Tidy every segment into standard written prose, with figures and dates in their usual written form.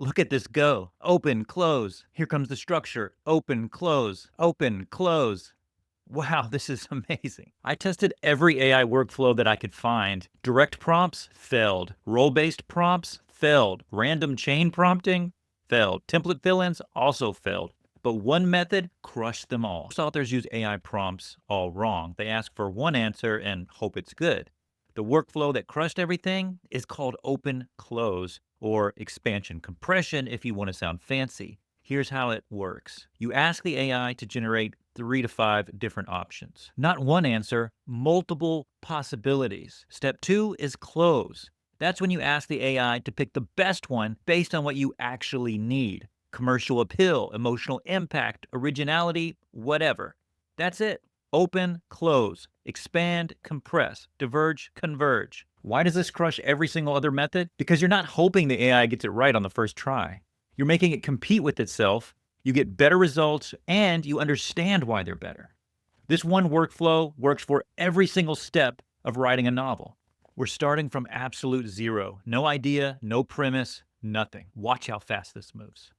Look at this go. Open, close. Here comes the structure. Open, close, open, close. Wow, this is amazing. I tested every AI workflow that I could find. Direct prompts failed. Role-based prompts failed. Random chain prompting failed. Template fill-ins also failed. But one method crushed them all. Most authors use AI prompts all wrong. They ask for one answer and hope it's good. The workflow that crushed everything is called open close, or expansion compression if you want to sound fancy. Here's how it works. You ask the AI to generate 3 to 5 different options. Not one answer, multiple possibilities. Step 2 is close. That's when you ask the AI to pick the best one based on what you actually need. Commercial appeal, emotional impact, originality, whatever. That's it. Open, close, expand, compress, diverge, converge. Why does this crush every single other method? Because you're not hoping the AI gets it right on the first try. You're making it compete with itself, you get better results, and you understand why they're better. This one workflow works for every single step of writing a novel. We're starting from absolute zero. No idea, no premise, nothing. Watch how fast this moves.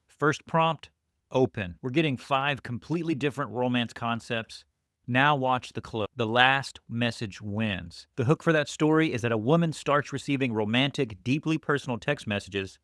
First prompt, open. We're getting 5 completely different romance concepts. Now watch the close. The last message wins. The hook for that story is that a woman starts receiving romantic, deeply personal text messages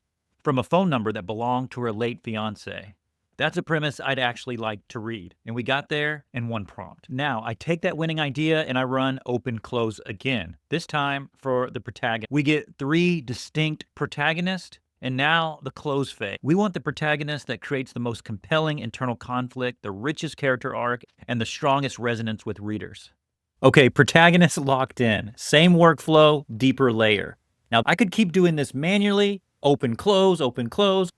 from a phone number that belonged to her late fiance. That's a premise I'd actually like to read. And we got there in one prompt. Now, I take that winning idea and I run open close again. This time for the protagonist. We get 3 distinct protagonists. And now the close phase. We want the protagonist that creates the most compelling internal conflict, the richest character arc, and the strongest resonance with readers. Okay, protagonist locked in. Same workflow, deeper layer. Now, I could keep doing this manually, open, close,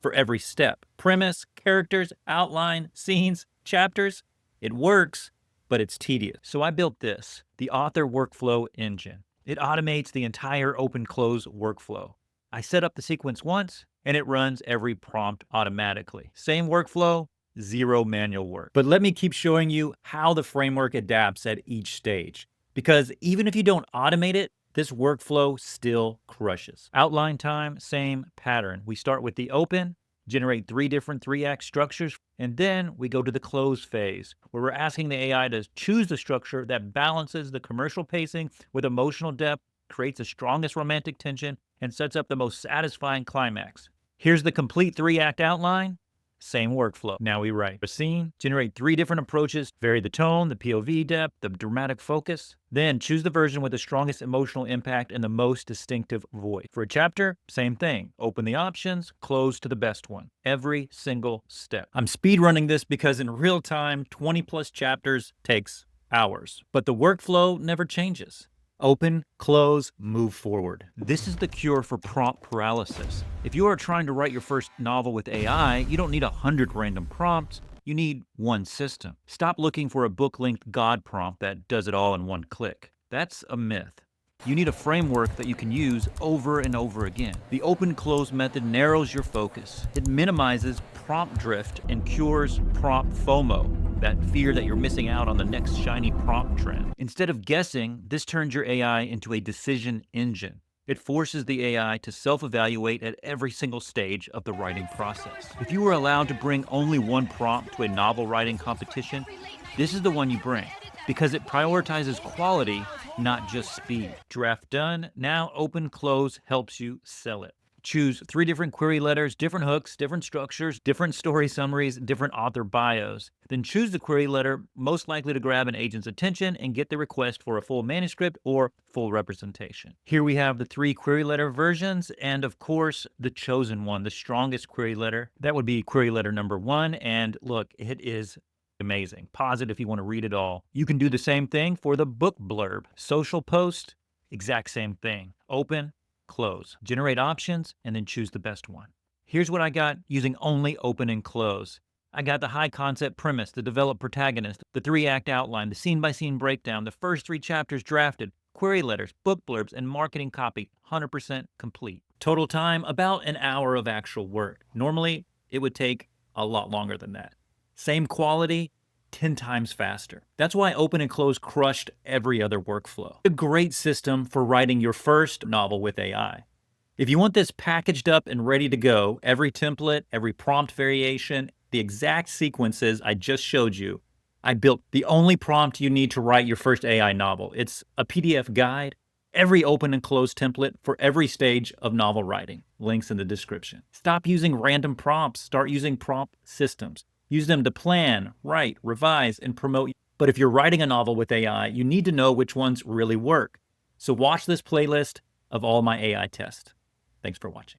for every step. Premise, characters, outline, scenes, chapters. It works, but it's tedious. So I built this, the author workflow engine. It automates the entire open close workflow. I set up the sequence once, and it runs every prompt automatically. Same workflow, 0 manual work. But let me keep showing you how the framework adapts at each stage. Because even if you don't automate it, this workflow still crushes. Outline time, same pattern. We start with the open, generate 3 different 3-act structures, and then we go to the close phase, where we're asking the AI to choose the structure that balances the commercial pacing with emotional depth, creates the strongest romantic tension, and sets up the most satisfying climax. Here's the complete 3-act outline. Same workflow. Now we write a scene, generate 3 different approaches, vary the tone, the POV depth, the dramatic focus. Then choose the version with the strongest emotional impact and the most distinctive voice. For a chapter, same thing. Open the options, close to the best one. Every single step. I'm speed running this because in real time, 20 plus chapters takes hours. But the workflow never changes. Open, close, move forward. This is the cure for prompt paralysis. If you are trying to write your first novel with AI, you don't need 100 random prompts. You need one system. Stop looking for a book-length God prompt that does it all in one click. That's a myth. You need a framework that you can use over and over again. The open-close method narrows your focus. It minimizes prompt drift and cures prompt FOMO, that fear that you're missing out on the next shiny prompt trend. Instead of guessing, this turns your AI into a decision engine. It forces the AI to self-evaluate at every single stage of the writing process. If you were allowed to bring only one prompt to a novel writing competition, this is the one you bring, because it prioritizes quality, not just speed. Draft done. Now open close helps you sell it. Choose 3 different query letters, different hooks, different structures, different story summaries, different author bios. Then choose the query letter most likely to grab an agent's attention and get the request for a full manuscript or full representation. Here we have the 3 query letter versions and, of course, the chosen one, the strongest query letter. That would be query letter number 1, and look, it is amazing. Pause it if you want to read it all. You can do the same thing for the book blurb. Social post, exact same thing. Open, close. Generate options, and then choose the best one. Here's what I got using only open and close. I got the high concept premise, the developed protagonist, the 3-act outline, the scene-by-scene breakdown, the first 3 chapters drafted, query letters, book blurbs, and marketing copy, 100% complete. Total time, about an hour of actual work. Normally, it would take a lot longer than that. Same quality, 10 times faster. That's why open and close crushed every other workflow. A great system for writing your first novel with AI. If you want this packaged up and ready to go, every template, every prompt variation, the exact sequences I just showed you, I built the only prompt you need to write your first AI novel. It's a PDF guide, every open and closed template for every stage of novel writing. Links in the description. Stop using random prompts. Start using prompt systems. Use them to plan, write, revise, and promote. But if you're writing a novel with AI, you need to know which ones really work. So watch this playlist of all my AI tests. Thanks for watching.